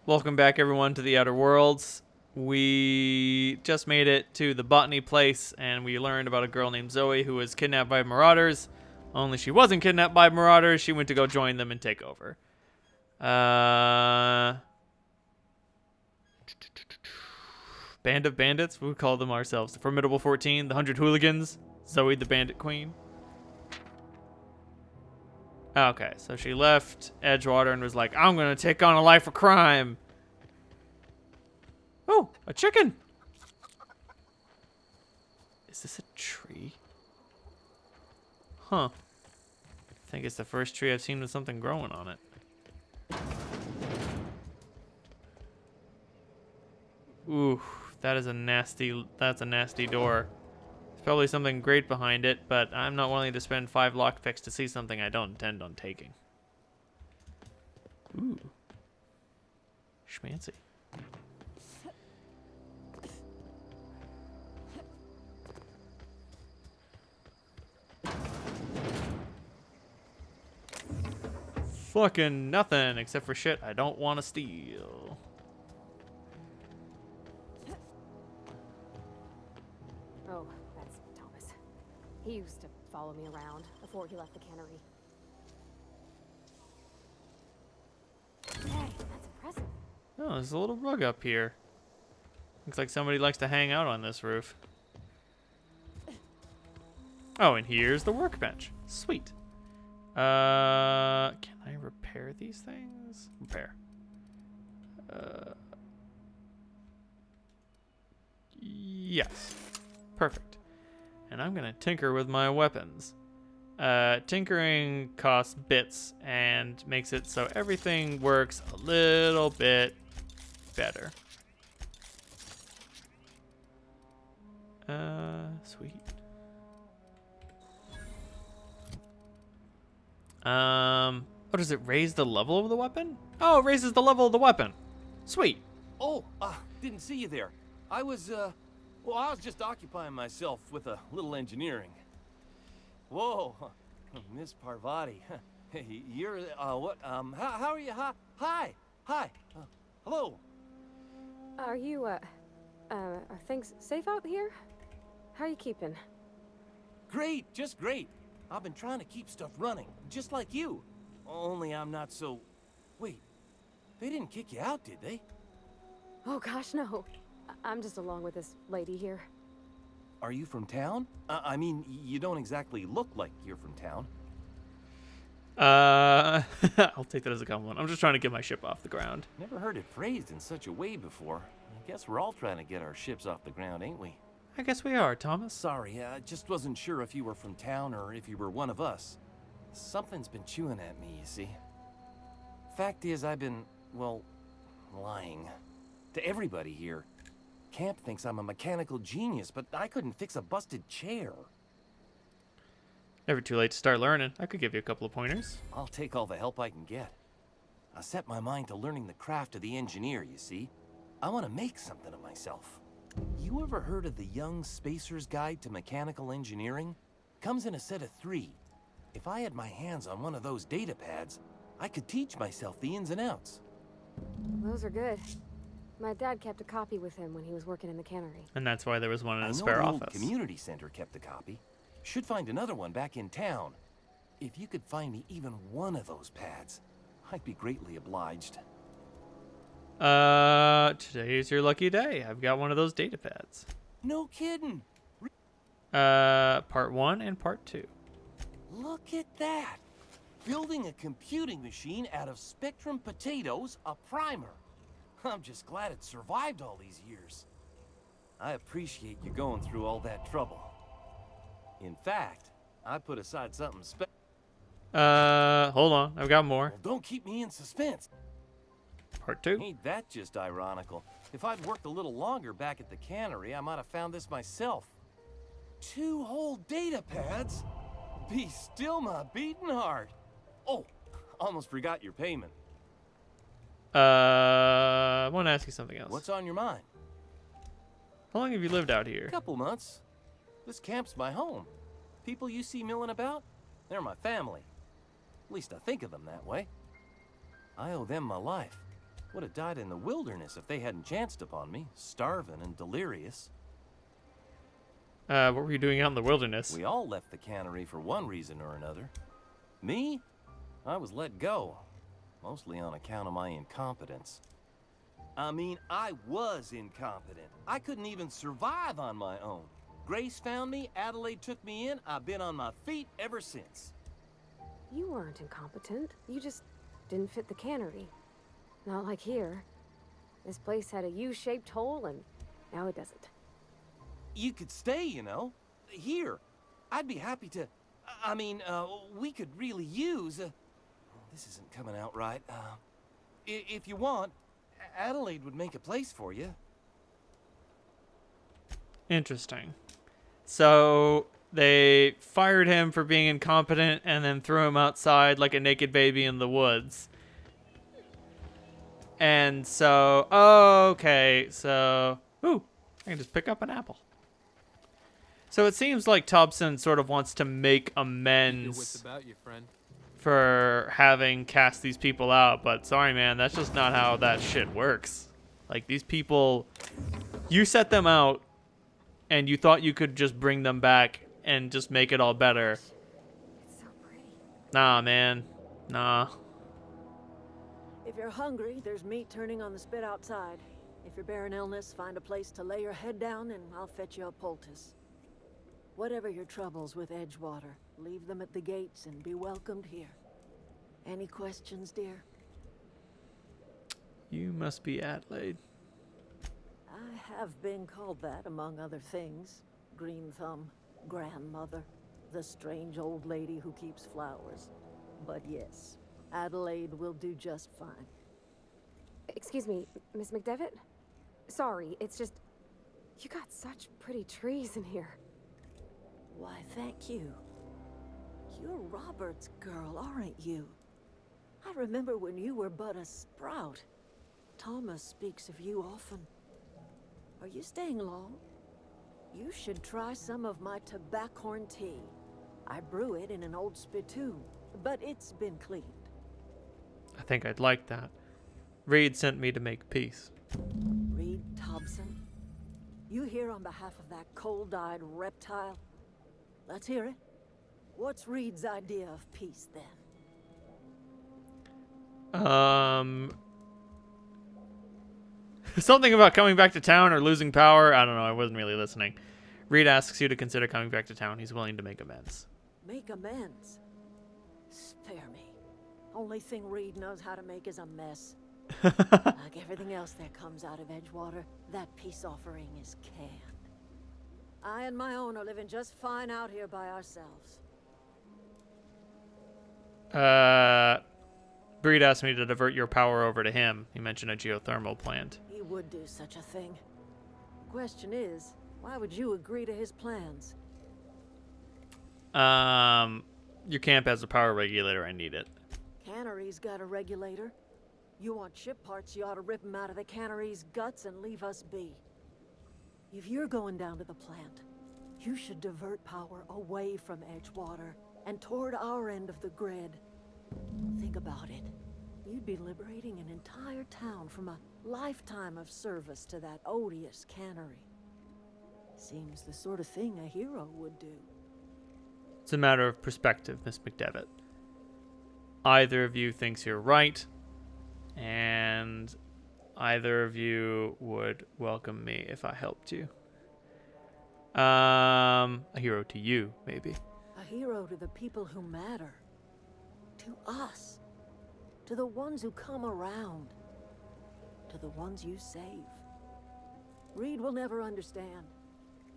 Welcome back, everyone, to the Outer Worlds. We just made it to the botany place, and we learned about a girl named Zoe who was kidnapped by marauders. Only she wasn't kidnapped by marauders. She went to go join them and take over. Band of Bandits? We would call them ourselves. The Formidable 14, the 100 Hooligans, Zoe the Bandit Queen. Okay, so she left Edgewater and was like, I'm going to take on a life of crime. Oh, a chicken. Is this a tree? Huh. I think it's the first tree I've seen with something growing on it. Ooh, that's a nasty door. There's probably something great behind it, but I'm not willing to spend 5 lockpicks to see something I don't intend on taking. Ooh. Schmancy. Fucking nothing except for shit I don't want to steal. Oh, that's Thomas. He used to follow me around before he left the cannery. Hey, that's impressive. Oh, there's a little rug up here. Looks like somebody likes to hang out on this roof. Oh, and here's the workbench. Sweet. Can I repair these things? Repair. Yes. Perfect. And I'm gonna tinker with my weapons. Tinkering costs bits and makes it so everything works a little bit better. Sweet. Oh, does it raise the level of the weapon? Oh, it raises the level of the weapon. Sweet. Oh, didn't see you there. I was just occupying myself with a little engineering. Whoa, Miss Parvati. Hey, you're, what, how are you? Hi. Hello. Are you, are things safe out here? How are you keeping? Great, just great. I've been trying to keep stuff running, just like you. Only I'm not so... Wait, they didn't kick you out, did they? Oh gosh, no. I'm just along with this lady here. Are you from town? I mean, you don't exactly look like you're from town. I'll take that as a compliment. I'm just trying to get my ship off the ground. Never heard it phrased in such a way before. I guess we're all trying to get our ships off the ground, ain't we? I guess we are, Thomas. Sorry, I just wasn't sure if you were from town or if you were one of us. Something's been chewing at me, you see. Fact is, I've been, well, lying. To everybody here. Camp thinks I'm a mechanical genius, but I couldn't fix a busted chair. Never too late to start learning. I could give you a couple of pointers. I'll take all the help I can get. I set my mind to learning the craft of the engineer, you see. I want to make something of myself. You ever heard of the Young Spacer's Guide to Mechanical Engineering? Comes in a set of 3. If I had my hands on one of those data pads, I could teach myself the ins and outs. Those are good. My dad kept a copy with him when he was working in the cannery. And that's why there was one in I a know spare the old office. community center kept a copy. Should find another one back in town. If you could find me even one of those pads, I'd be greatly obliged. Today's your lucky day. I've got one of those data pads. No kidding. Part 1 and part 2. Look at that. Building a computing machine out of Spectrum potatoes, a primer. I'm just glad it survived all these years. I appreciate you going through all that trouble. In fact, I put aside something Hold on. I've got more. Well, don't keep me in suspense. Part 2. Ain't that just ironical? If I'd worked a little longer back at the cannery, I might have found this myself. 2 whole data pads? Be still my beating heart. Oh, almost forgot your payment. I want to ask you something else. What's on your mind? How long have you lived out here? Couple months. This camp's my home. People you see milling about, they're my family. At least I think of them that way. I owe them my life. Would have died in the wilderness if they hadn't chanced upon me, starving and delirious. What were you doing out in the wilderness? We all left the cannery for one reason or another. Me? I was let go, mostly on account of my incompetence. I mean, I was incompetent. I couldn't even survive on my own. Grace found me, Adelaide took me in, I've been on my feet ever since. You weren't incompetent. You just didn't fit the cannery. Not like here. This place had a U-shaped hole, and now it doesn't. You could stay, you know. Here. I'd be happy to... I mean, we could really use... this isn't coming out right. If you want, Adelaide would make a place for you. Interesting. So they fired him for being incompetent and then threw him outside like a naked baby in the woods. And so, okay, so, ooh, I can just pick up an apple. So it seems like Thompson sort of wants to make amends for having cast these people out, but sorry, man, that's just not how that shit works. Like, these people, you set them out, and you thought you could just bring them back and just make it all better. It's so pretty. Nah, man. Nah. If you're hungry, there's meat turning on the spit outside. If you're bearing illness, find a place to lay your head down and I'll fetch you a poultice. Whatever your troubles with Edgewater, leave them at the gates and be welcomed here. Any questions, dear? You must be Adelaide. I have been called that, among other things. Green Thumb, grandmother, the strange old lady who keeps flowers. But yes, Adelaide will do just fine. Excuse me, Miss McDevitt? Sorry, it's just... You got such pretty trees in here. Why, thank you. You're Robert's girl, aren't you? I remember when you were but a sprout. Thomas speaks of you often. Are you staying long? You should try some of my tobaccorn tea. I brew it in an old spittoon, but it's been cleaned. I think I'd like that. Reed sent me to make peace. Reed Thompson? You here on behalf of that cold-eyed reptile? Let's hear it. What's Reed's idea of peace, then? Something about coming back to town or losing power. I don't know. I wasn't really listening. Reed asks you to consider coming back to town. He's willing to make amends. Make amends? Spare me. Only thing Reed knows how to make is a mess. Like everything else that comes out of Edgewater, that peace offering is canned. I and my own are living just fine out here by ourselves. Breed asked me to divert your power over to him. He mentioned a geothermal plant. He would do such a thing. Question is, why would you agree to his plans? Your camp has a power regulator. I need it. Cannery's got a regulator. You want ship parts, you ought to rip them out of the cannery's guts and leave us be. If you're going down to the plant, you should divert power away from Edgewater and toward our end of the grid. Think about it. You'd be liberating an entire town from a lifetime of service to that odious cannery. Seems the sort of thing a hero would do. It's a matter of perspective, Miss McDevitt. Either of you thinks you're right, and either of you would welcome me if I helped you. A hero to you, maybe. A hero to the people who matter. To us. To the ones who come around. To the ones you save. Reed will never understand.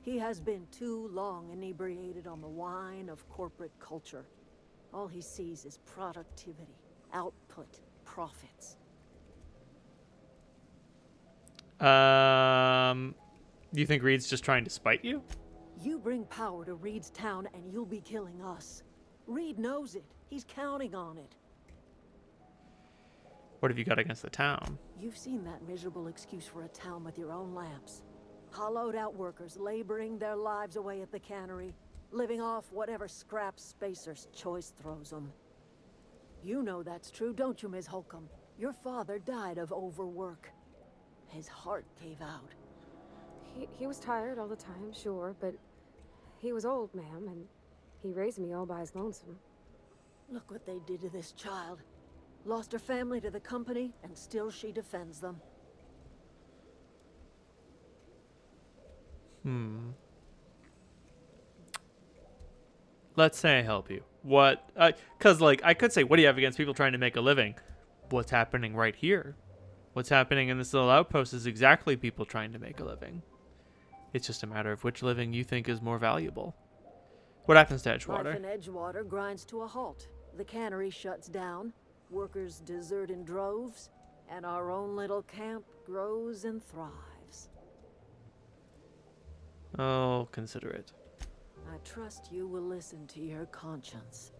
He has been too long inebriated on the wine of corporate culture. All he sees is productivity, output, profits. You think Reed's just trying to spite you? You bring power to Reed's town and you'll be killing us. Reed knows it. He's counting on it. What have you got against the town? You've seen that miserable excuse for a town with your own lamps. Hollowed out workers laboring their lives away at the cannery, living off whatever scrap Spacer's choice throws them. You know that's true, don't you, Ms. Holcomb? Your father died of overwork. His heart gave out. He was tired all the time, sure, but he was old, ma'am, and he raised me all by his lonesome. Look what they did to this child. Lost her family to the company, and still she defends them. Let's say I help you. What? Because, like, I could say, what do you have against people trying to make a living? What's happening right here? What's happening in this little outpost is exactly people trying to make a living. It's just a matter of which living you think is more valuable. What happens to Edgewater? Life in Edgewater grinds to a halt. The cannery shuts down, workers desert in droves, and our own little camp grows and thrives. Oh, consider it. I trust you will listen to your conscience.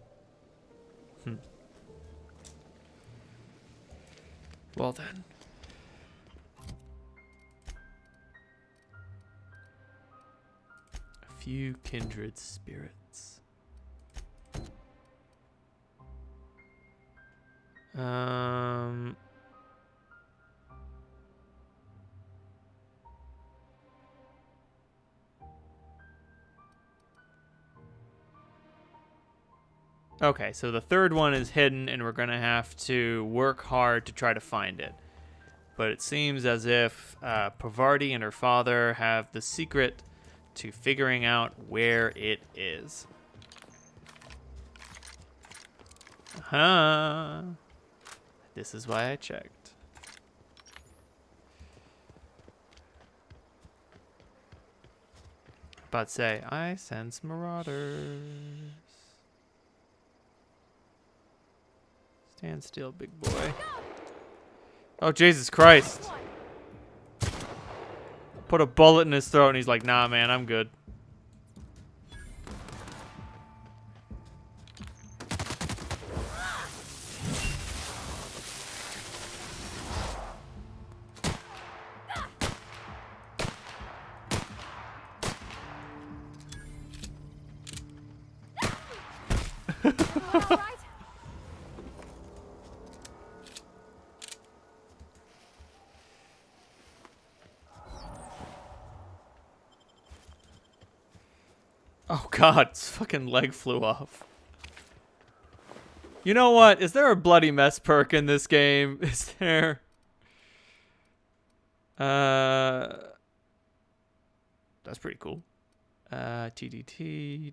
Well then. A few kindred spirits. Okay, so the third one is hidden, and we're going to have to work hard to try to find it. But it seems as if Pavarti and her father have the secret to figuring out where it is. This is why I checked. But say, I sense marauders. Stand still, big boy. Oh, Jesus Christ. Put a bullet in his throat and he's like, nah, man, I'm good. Oh god, his fucking leg flew off. You know what? Is there a bloody mess perk in this game? Is there? That's pretty cool. TDT.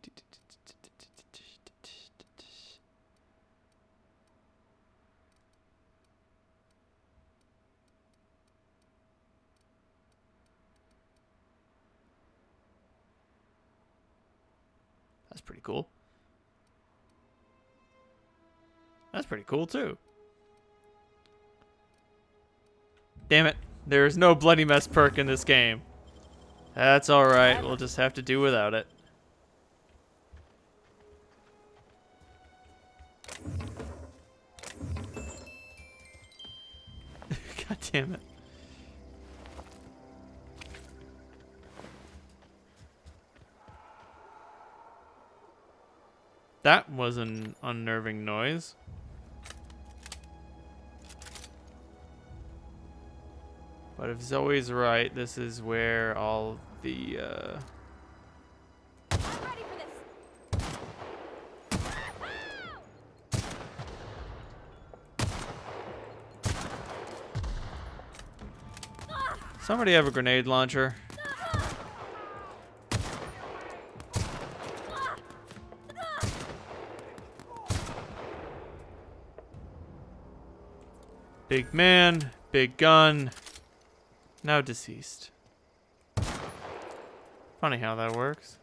That's pretty cool. That's pretty cool, too. Damn it. There's no bloody mess perk in this game. That's alright. We'll just have to do without it. God damn it. That was an unnerving noise. But if Zoe's right, this is where all the I'm ready for this. Somebody have a grenade launcher. Big man, big gun, now deceased. Funny how that works.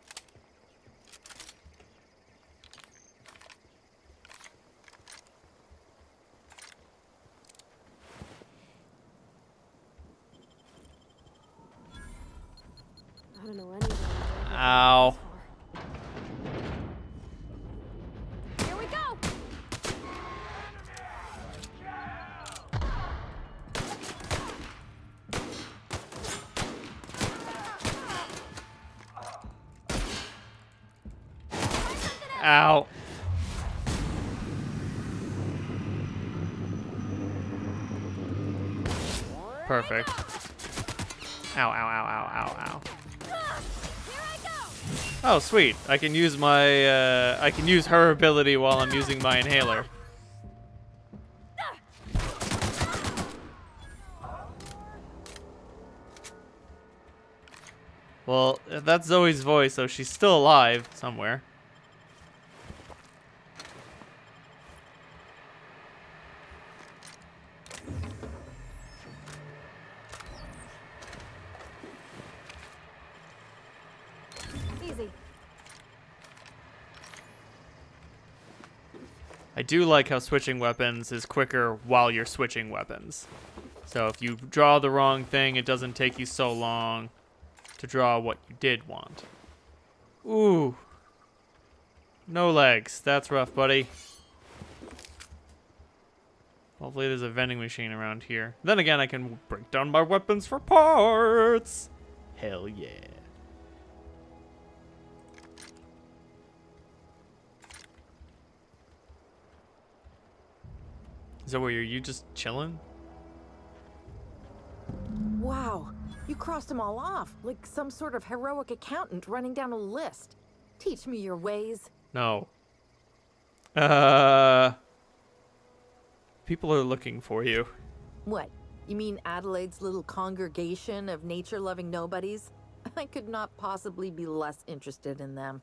I don't know anyone. Ow. Here we go. Ow. Perfect. Ow, ow, ow, ow, ow, ow. Oh, sweet. I can use my, I can use her ability while I'm using my inhaler. Well, that's Zoe's voice, so she's still alive somewhere. Easy. I do like how switching weapons is quicker while you're switching weapons. So if you draw the wrong thing, it doesn't take you so long to draw what you did want. Ooh. No legs. That's rough, buddy. Hopefully there's a vending machine around here. Then again, I can break down my weapons for parts. Hell yeah. Zoe, are you just chilling? Wow, you crossed them all off, like some sort of heroic accountant running down a list. Teach me your ways. No. People are looking for you. What, you mean Adelaide's little congregation of nature-loving nobodies? I could not possibly be less interested in them.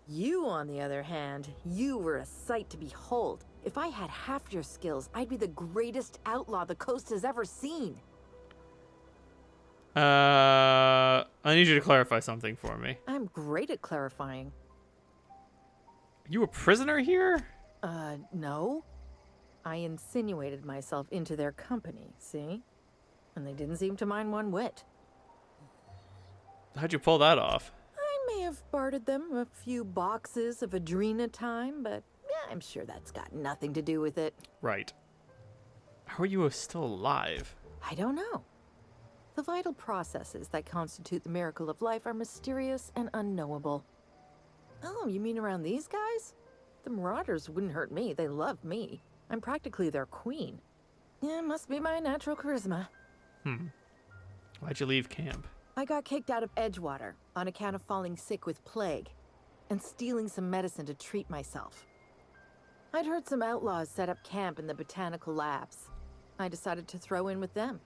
You, on the other hand, you were a sight to behold. If I had half your skills, I'd be the greatest outlaw the coast has ever seen. I need you to clarify something for me. I'm great at clarifying. Are you a prisoner here? No. I insinuated myself into their company, see? And they didn't seem to mind one whit. How'd you pull that off? I may have bartered them a few boxes of Adrena time, but yeah, I'm sure that's got nothing to do with it. Right. How are you still alive? I don't know. The vital processes that constitute the miracle of life are mysterious and unknowable. Oh, you mean around these guys? The Marauders wouldn't hurt me. They love me. I'm practically their queen. Yeah, must be my natural charisma. Why'd you leave camp? I got kicked out of Edgewater on account of falling sick with plague and stealing some medicine to treat myself. I'd heard some outlaws set up camp in the botanical labs. I decided to throw in with them,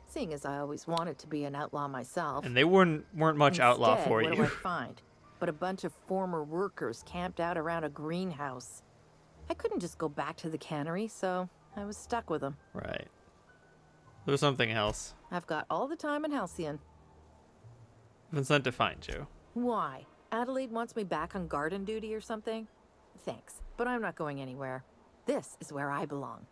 seeing as I always wanted to be an outlaw myself. And they weren't much outlaw for What do you. I find? But a bunch of former workers camped out around a greenhouse. I couldn't just go back to the cannery, so I was stuck with them. Right. There's something else. I've got all the time in Halcyon. I've been sent to find you. Why? Adelaide wants me back on garden duty or something? Thanks, but I'm not going anywhere. This is where I belong.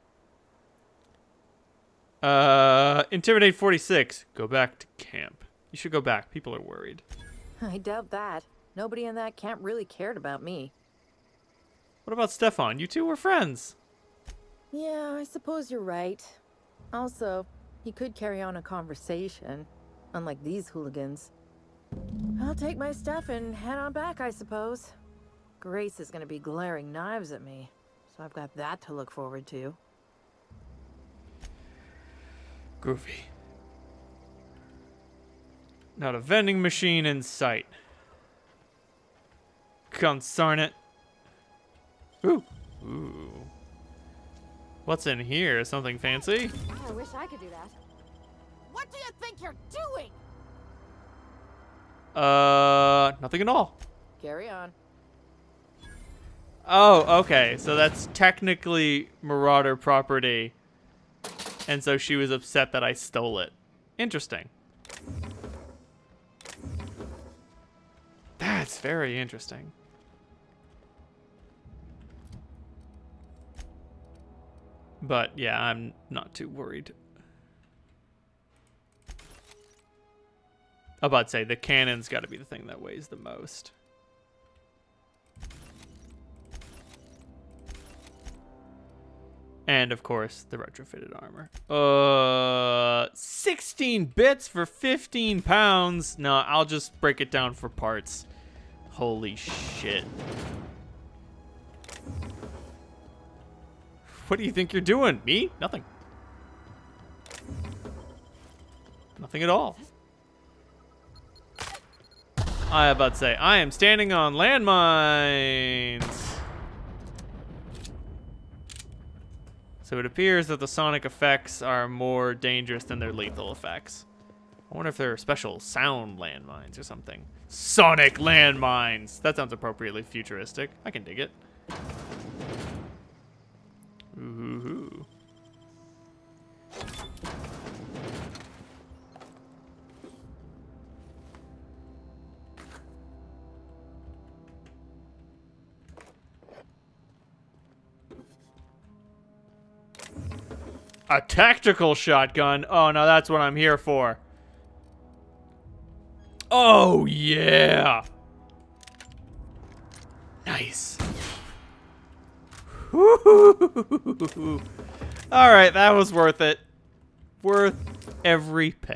Intimidate 46. Go back to camp. You should go back. People are worried. I doubt that. Nobody in that camp really cared about me. What about Stefan? You two were friends. Yeah, I suppose you're right. Also, he could carry on a conversation, unlike these hooligans. I'll take my stuff and head on back, I suppose. Grace is gonna be glaring knives at me, so I've got that to look forward to. Groovy. Not a vending machine in sight. Consarn it. Ooh. Ooh. What's in here? Something fancy? I wish I could do that. What do you think you're doing? Nothing at all. Carry on. Oh, okay. So that's technically Marauder property. And so she was upset that I stole it. Interesting. That's very interesting. But yeah, I'm not too worried. I'm about to say the cannon's got to be the thing that weighs the most. And of course, the retrofitted armor. 16 bits for 15 pounds. No, I'll just break it down for parts. Holy shit. What do you think you're doing? Me? Nothing. Nothing at all. I was about to say, I am standing on landmines. So it appears that the sonic effects are more dangerous than their lethal effects. I wonder if they're special sound landmines or something. Sonic landmines! That sounds appropriately futuristic. I can dig it. Ooh. A tactical shotgun? Oh, no, that's what I'm here for. Oh, yeah. Nice. All right, that was worth it. Worth every penny.